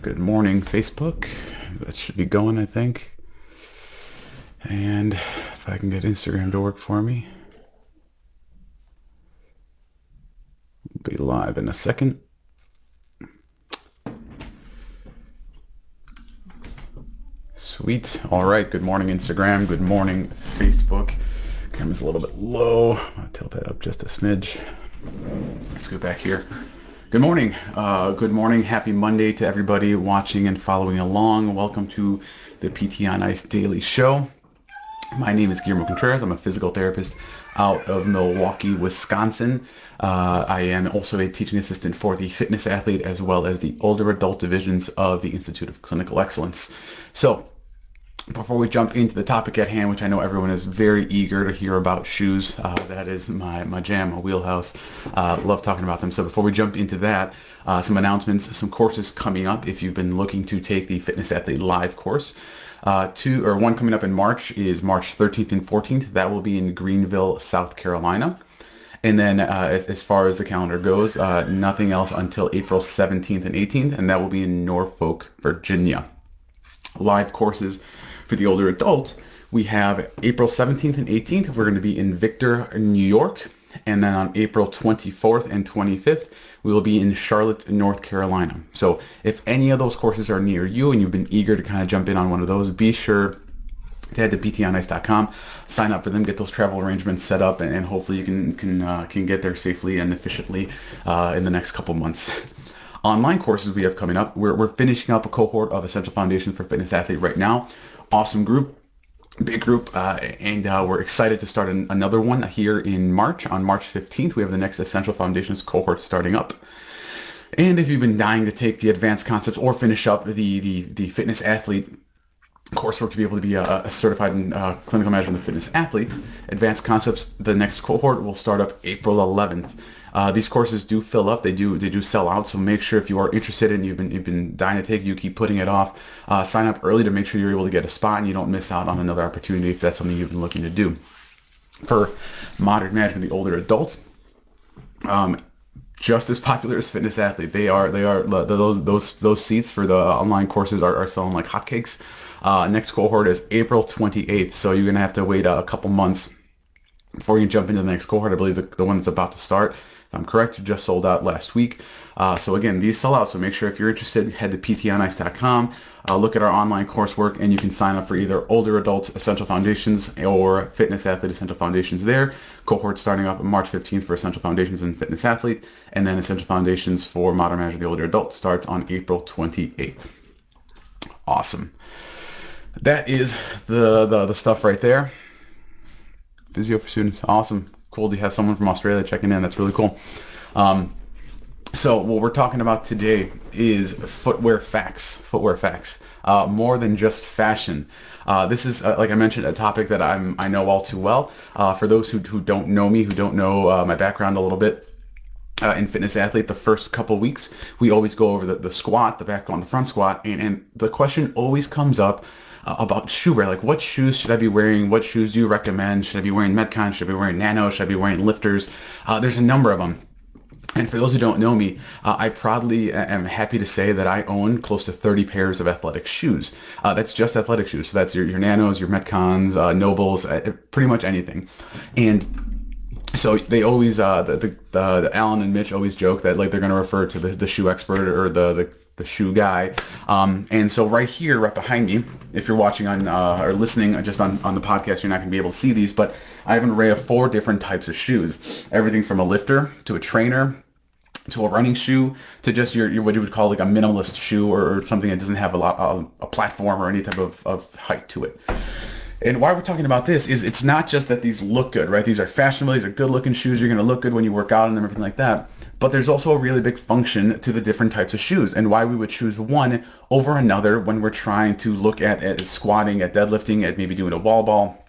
Good morning, Facebook. That should be going, I think. And if I can get Instagram to work for me, we'll be live in a second. Sweet. All right. Good morning, Instagram. Good morning, Facebook. Camera's a little bit low. I'll tilt that up just a smidge. Let's go back here. Good morning. Good morning. Happy Monday to everybody watching and following along. Welcome to the PT on Ice Daily Show. My name is Guillermo Contreras. I'm a physical therapist out of Milwaukee, Wisconsin. I am also a teaching assistant for the fitness athlete as well as the older adult divisions of the Institute of Clinical Excellence. So before we jump into the topic at hand, which I know everyone is very eager to hear about shoes, that is my jam, my wheelhouse. Love talking about them. So before we jump into that, some announcements, some courses coming up if you've been looking to take the Fitness Athlete Live course. One coming up in March is March 13th and 14th. That will be in Greenville, South Carolina. And then as far as the calendar goes, nothing else until April 17th and 18th, and that will be in Norfolk, Virginia. Live courses for the older adult, we have April 17th and 18th. We're going to be in Victor, New York. And then on April 24th and 25th, we will be in Charlotte, North Carolina. So if any of those courses are near you and you've been eager to kind of jump in on one of those, be sure to head to ptonice.com, sign up for them, get those travel arrangements set up, and hopefully you can get there safely and efficiently in the next couple months. Online courses we have coming up. We're finishing up a cohort of Essential Foundations for Fitness Athlete right now. Awesome group. Big group, and we're excited to start another one here in March. On March 15th, we have the next Essential Foundations cohort starting up. And if you've been dying to take the advanced concepts or finish up the fitness athlete coursework to be able to be a certified clinical management fitness athlete, advanced concepts, the next cohort will start up April 11th. These courses do fill up. They do sell out. So make sure if you are interested and you've been dying to take, you keep putting it off. Sign up early to make sure you're able to get a spot and you don't miss out on another opportunity if that's something you've been looking to do. For moderate management, the older adults, just as popular as fitness athlete. They are those seats for the online courses are selling like hotcakes. Next cohort is April 28th. So you're gonna have to wait a couple months before you jump into the next cohort. I believe the one that's about to start, if I'm correct, just sold out last week. So again, these sell out. So make sure if you're interested, head to ptonice.com, look at our online coursework, and you can sign up for either older adult Essential Foundations or Fitness Athlete Essential Foundations there. Cohort starting up March 15th for Essential Foundations and Fitness Athlete, and then Essential Foundations for Modern Management, the older adult, starts on April 28th. Awesome. That is the stuff right there. Physio for students. Awesome. Cool to have someone from Australia checking in. That's really cool. So what we're talking about today is footwear facts. Footwear facts. More than just fashion. This is, like I mentioned, a topic that I know all too well. For those who don't know me, who don't know my background a little bit, in fitness athlete, the first couple weeks, we always go over the squat, the back squat, and the front squat. And the question always comes up about shoe wear. Like, what shoes should I be wearing? What shoes do you recommend? Should I be wearing Metcon? Should I be wearing Nano? Should I be wearing lifters? There's a number of them. And for those who don't know me, I proudly am happy to say that I own close to 30 pairs of athletic shoes. That's just athletic shoes. So that's your Nanos, your Metcons, Nobles, pretty much anything. And so they always, the Alan and Mitch always joke that like they're going to refer to the shoe expert or the shoe guy. And so right here, right behind me, if you're watching on or listening just on the podcast, you're not going to be able to see these, but I have an array of 4 different types of shoes. Everything from a lifter to a trainer to a running shoe to just your what you would call like a minimalist shoe or something that doesn't have a platform or any type of height to it. And why we're talking about this is it's not just that these look good, right? These are fashionable, these are good looking shoes. You're going to look good when you work out in them, everything like that. But there's also a really big function to the different types of shoes and why we would choose one over another when we're trying to look at squatting, at deadlifting, at maybe doing a wall ball,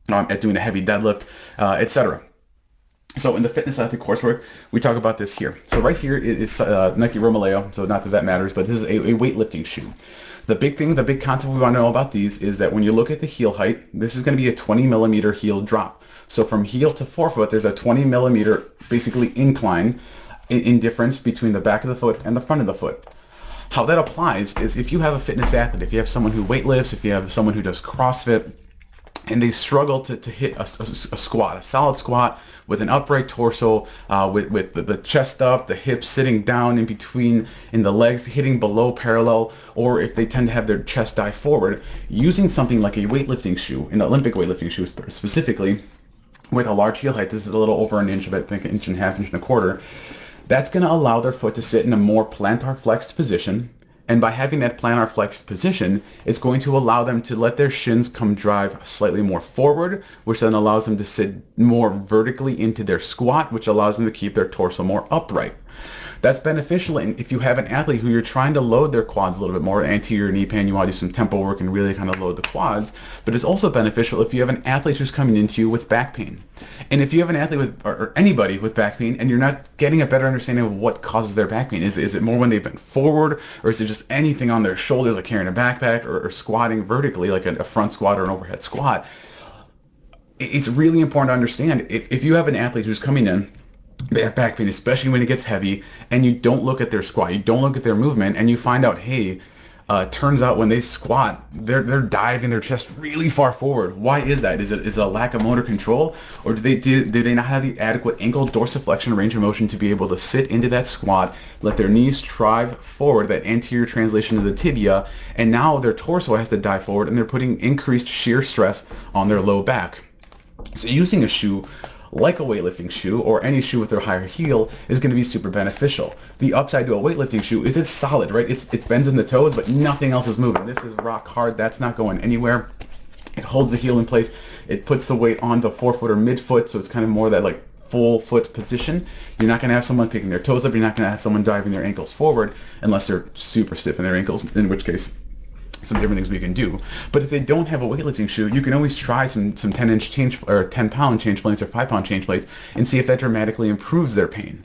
at doing a heavy deadlift, etc. So in the fitness athlete coursework, we talk about this here. So right here is Nike Romaleo. So not that that matters, but this is a weightlifting shoe. The big concept we want to know about these is that when you look at the heel height, this is going to be a 20 millimeter heel drop. So from heel to forefoot, there's a 20 millimeter basically incline in difference between the back of the foot and the front of the foot. How that applies is if you have a fitness athlete, if you have someone who weightlifts, if you have someone who does CrossFit, and they struggle to hit a squat, a solid squat with an upright torso, with the chest up, the hips sitting down in between, in the legs hitting below parallel, or if they tend to have their chest dive forward, using something like a weightlifting shoe, an Olympic weightlifting shoe specifically, with a large heel height, this is a little over an inch, I think an inch and a half, inch and a quarter, that's going to allow their foot to sit in a more plantar flexed position. And by having that plantar flexed position, it's going to allow them to let their shins come drive slightly more forward, which then allows them to sit more vertically into their squat, which allows them to keep their torso more upright. That's beneficial if you have an athlete who you're trying to load their quads a little bit more, anterior knee pain, you want to do some tempo work and really kind of load the quads. But it's also beneficial if you have an athlete who's coming into you with back pain. And if you have an athlete with, or anybody with back pain, and you're not getting a better understanding of what causes their back pain, is it more when they've bent forward, or is it just anything on their shoulders, like carrying a backpack, or squatting vertically, like a front squat or an overhead squat? It's really important to understand if you have an athlete who's coming in, they have back pain, especially when it gets heavy, and you don't look at their squat, you don't look at their movement, and you find out, hey, turns out when they squat, they're diving their chest really far forward. Why is that? Is it a lack of motor control, or do they not have the adequate ankle dorsiflexion range of motion to be able to sit into that squat, let their knees drive forward, that anterior translation of the tibia, and now their torso has to dive forward, and they're putting increased shear stress on their low back. So using a shoe like a weightlifting shoe or any shoe with their higher heel is going to be super beneficial. The upside to a weightlifting shoe is it's solid, right? It bends in the toes, but nothing else is moving. This is rock hard. That's not going anywhere. It holds the heel in place. It puts the weight on the forefoot or midfoot, so it's kind of more that like full foot position. You're not going to have someone picking their toes up. You're not going to have someone diving their ankles forward unless they're super stiff in their ankles, in which case some different things we can do. But if they don't have a weightlifting shoe, you can always try some 10-inch change or 10-pound change plates or 5-pound change plates and see if that dramatically improves their pain.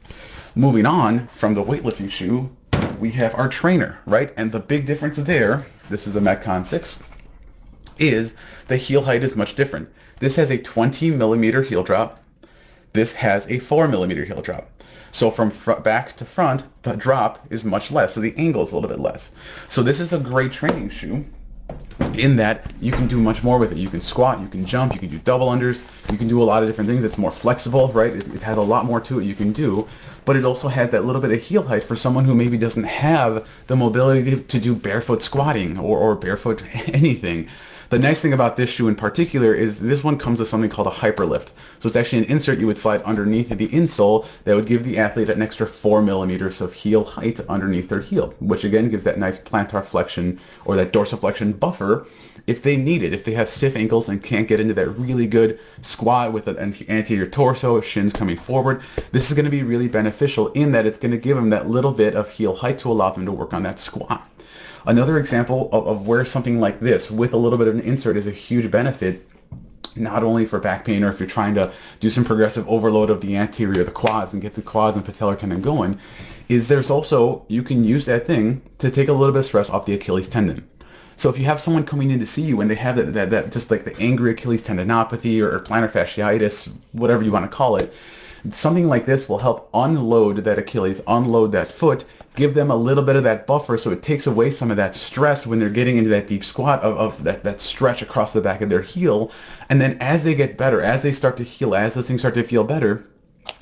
Moving on from the weightlifting shoe, we have our trainer, right? And the big difference there, this is a Metcon 6, is the heel height is much different. This has a 20 millimeter heel drop. This has a 4 millimeter heel drop. So from back to front, the drop is much less, so the angle is a little bit less. So this is a great training shoe in that you can do much more with it. You can squat, you can jump, you can do double unders, you can do a lot of different things. It's more flexible, right? It has a lot more to it you can do, but it also has that little bit of heel height for someone who maybe doesn't have the mobility to do barefoot squatting or barefoot anything. The nice thing about this shoe in particular is this one comes with something called a hyperlift. So it's actually an insert you would slide underneath the insole that would give the athlete an extra 4 millimeters of heel height underneath their heel, which again gives that nice plantar flexion or that dorsiflexion buffer if they need it. If they have stiff ankles and can't get into that really good squat with an anterior torso, shins coming forward, this is going to be really beneficial in that it's going to give them that little bit of heel height to allow them to work on that squat. Another example of where something like this with a little bit of an insert is a huge benefit, not only for back pain or if you're trying to do some progressive overload of the anterior, the quads, and get the quads and patellar tendon going, is there's also, you can use that thing to take a little bit of stress off the Achilles tendon. So if you have someone coming in to see you and they have that just like the angry Achilles tendinopathy or plantar fasciitis, whatever you want to call it, something like this will help unload that Achilles, unload that foot, give them a little bit of that buffer so it takes away some of that stress when they're getting into that deep squat of that stretch across the back of their heel. And then as they get better, as they start to heal, as the things start to feel better,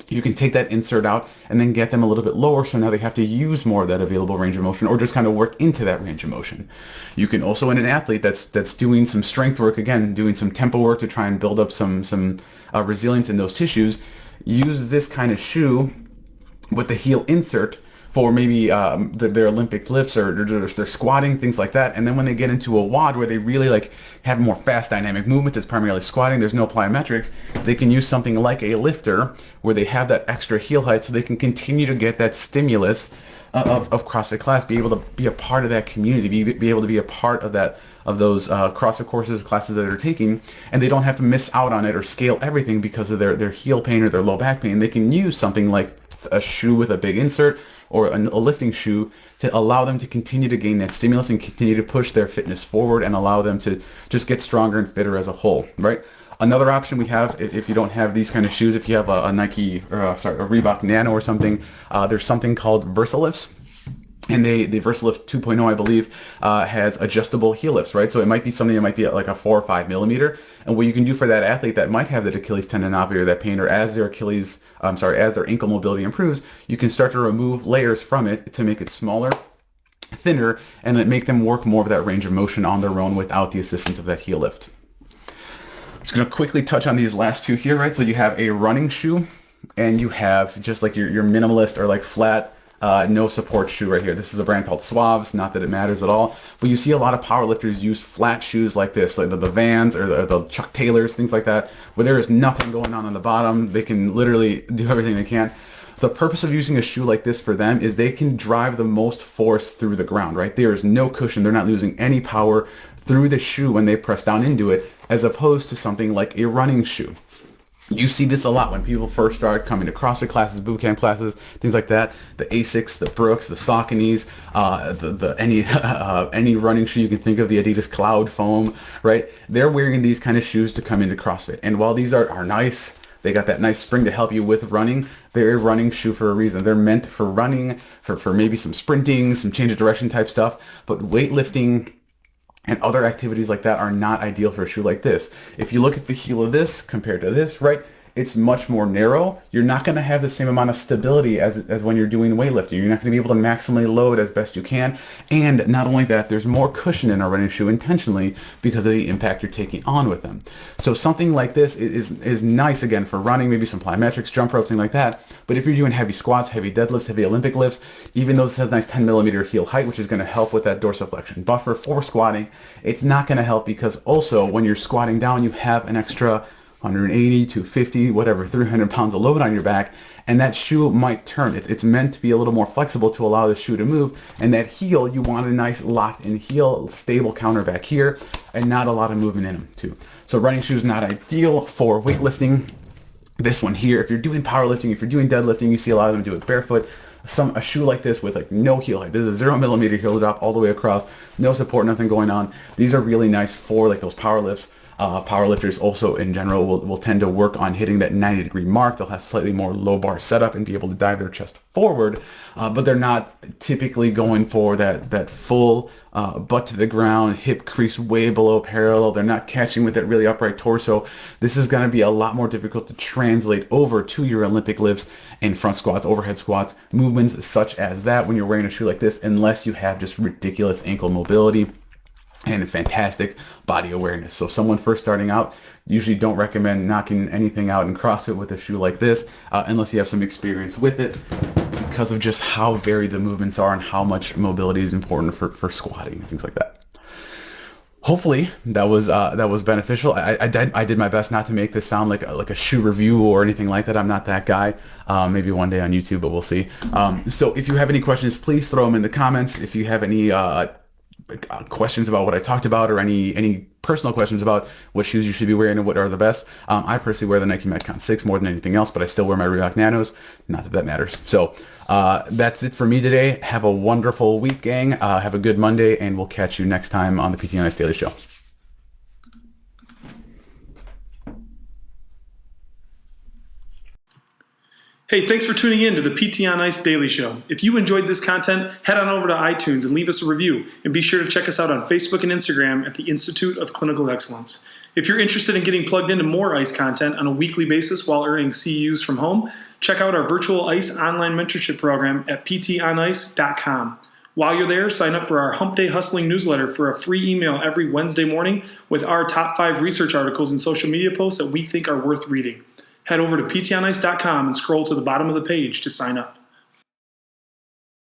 you can take that insert out and then get them a little bit lower, so now they have to use more of that available range of motion or just kind of work into that range of motion. You can also, in an athlete that's doing some strength work, again, doing some tempo work to try and build up some resilience in those tissues, use this kind of shoe with the heel insert for maybe their Olympic lifts or their squatting, things like that. And then when they get into a WOD where they really like have more fast dynamic movements, it's primarily squatting, there's no plyometrics, they can use something like a lifter where they have that extra heel height so they can continue to get that stimulus of CrossFit class, be able to be a part of that community, be able to be a part of that, of those CrossFit courses, classes that they're taking, and they don't have to miss out on it or scale everything because of their heel pain or their low back pain. They can use something like a shoe with a big insert or a lifting shoe to allow them to continue to gain that stimulus and continue to push their fitness forward and allow them to just get stronger and fitter as a whole, right? Another option we have, if you don't have these kind of shoes, if you have a Nike, or a Reebok Nano or something, there's something called VersaLifts. And the VersaLift 2.0, I believe, has adjustable heel lifts, right? So it might be something that might be like a 4 or 5 millimeter. And what you can do for that athlete that might have that Achilles tendinopathy or that pain, or as their as their ankle mobility improves, you can start to remove layers from it to make it smaller, thinner, and make them work more of that range of motion on their own without the assistance of that heel lift. I'm just going to quickly touch on these last two here, right? So you have a running shoe, and you have just like your minimalist or like flat, no support shoe right here. This is a brand called Suaves, not that it matters at all, but you see a lot of powerlifters use flat shoes like this, like the Vans or the Chuck Taylors, things like that, where there is nothing going on the bottom. They can literally do everything they can. The purpose of using a shoe like this for them is they can drive the most force through the ground, right? There is no cushion. They're not losing any power through the shoe when they press down into it, as opposed to something like a running shoe. You see this a lot when people first start coming to CrossFit classes, boot camp classes, things like that. The Asics, the Brooks, the Sauconys, any running shoe you can think of, the Adidas Cloud Foam, right? They're wearing these kind of shoes to come into CrossFit. And while these are nice, they got that nice spring to help you with running. They're a running shoe for a reason. They're meant for running, for maybe some sprinting, some change of direction type stuff. But weightlifting and other activities like that are not ideal for a shoe like this. If you look at the heel of this compared to this, right, it's much more narrow. You're not going to have the same amount of stability as when you're doing weightlifting. You're not going to be able to maximally load as best you can. And not only that, there's more cushion in a running shoe intentionally because of the impact you're taking on with them. So something like this is nice, again, for running, maybe some plyometrics, jump rope, thing like that. But if you're doing heavy squats, heavy deadlifts, heavy Olympic lifts, even though this has a nice 10 millimeter heel height, which is going to help with that dorsiflexion buffer for squatting, it's not going to help because also when you're squatting down, you have an extra 180, 250, whatever, 300 pounds of load on your back, and that shoe might turn. It's meant to be a little more flexible to allow the shoe to move, and that heel, you want a nice locked-in heel, stable counter back here, and not a lot of movement in them too. So running shoes not ideal for weightlifting. This one here, if you're doing powerlifting, if you're doing deadlifting, you see a lot of them do it barefoot. A shoe like this with like no heel height. This is a 0 millimeter heel drop all the way across, no support, nothing going on. These are really nice for like those power lifts. Powerlifters also in general will tend to work on hitting that 90-degree mark. They'll have slightly more low bar setup and be able to dive their chest forward, but they're not typically going for that full butt to the ground, hip crease way below parallel. They're not catching with that really upright torso. This is going to be a lot more difficult to translate over to your Olympic lifts and front squats, overhead squats, movements such as that when you're wearing a shoe like this, unless you have just ridiculous ankle mobility and fantastic body awareness. So someone first starting out, usually don't recommend knocking anything out in CrossFit with a shoe like this unless you have some experience with it, because of just how varied the movements are and how much mobility is important for squatting and things like that. Hopefully that was beneficial. I did my best not to make this sound like a shoe review or anything like that. I'm not that guy. Maybe one day on YouTube, but we'll see. So if you have any questions, please throw them in the comments. If you have any questions about what I talked about, or any personal questions about what shoes you should be wearing and what are the best. I personally wear the Nike Metcon 6 more than anything else, but I still wear my Reebok Nanos. Not that matters. So that's it for me today. Have a wonderful week, gang. Have a good Monday, and we'll catch you next time on the PT on Ice Daily Show. Hey, thanks for tuning in to the PT on Ice Daily Show. If you enjoyed this content, head on over to iTunes and leave us a review. And be sure to check us out on Facebook and Instagram at the Institute of Clinical Excellence. If you're interested in getting plugged into more ICE content on a weekly basis while earning CEUs from home, check out our virtual ICE online mentorship program at ptonice.com. While you're there, sign up for our Hump Day Hustling newsletter for a free email every Wednesday morning with our top 5 research articles and social media posts that we think are worth reading. Head over to ptonice.com and scroll to the bottom of the page to sign up.